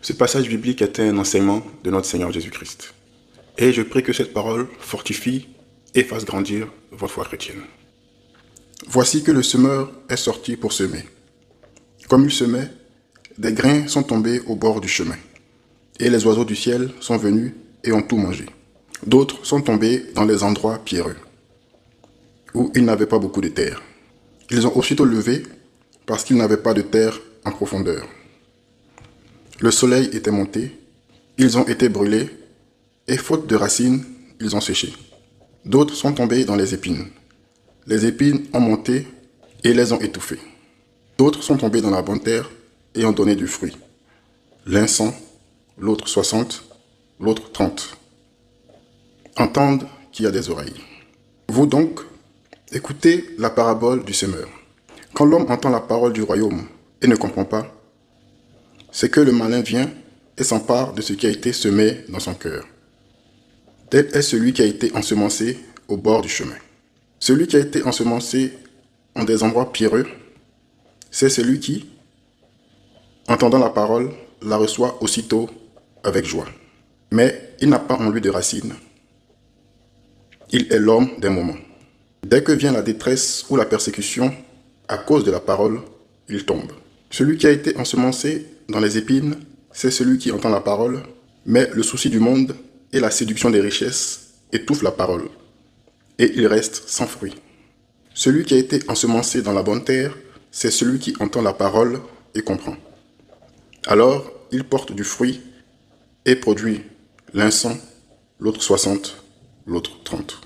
Ce passage biblique est un enseignement de notre Seigneur Jésus-Christ. Et je prie que cette parole fortifie et fasse grandir votre foi chrétienne. Voici que le semeur est sorti pour semer. Comme il semait, des grains sont tombés au bord du chemin. Et les oiseaux du ciel sont venus et ont tout mangé. D'autres sont tombés dans les endroits pierreux, où il n'avait pas beaucoup de terre. Ils ont aussitôt levé parce qu'il n'avait pas de terre en profondeur. Le soleil était monté, ils ont été brûlés, et faute de racines, ils ont séché. D'autres sont tombés dans les épines. Les épines ont monté et les ont étouffés. D'autres sont tombés dans la bonne terre et ont donné du fruit. L'un 100, l'autre 60, l'autre 30. Entende qui a des oreilles. Vous donc, écoutez la parabole du semeur. Quand l'homme entend la parole du royaume et ne comprend pas, c'est que le malin vient et s'empare de ce qui a été semé dans son cœur. Tel est celui qui a été ensemencé au bord du chemin. Celui qui a été ensemencé en des endroits pierreux, c'est celui qui, entendant la parole, la reçoit aussitôt avec joie. Mais il n'a pas en lui de racines. Il est l'homme d'un moment. Dès que vient la détresse ou la persécution, à cause de la parole, il tombe. Celui qui a été ensemencé dans les épines, c'est celui qui entend la parole, mais le souci du monde et la séduction des richesses étouffent la parole, et il reste sans fruit. Celui qui a été ensemencé dans la bonne terre, c'est celui qui entend la parole et comprend. Alors, il porte du fruit et produit l'un 100, l'autre 60, l'autre 30.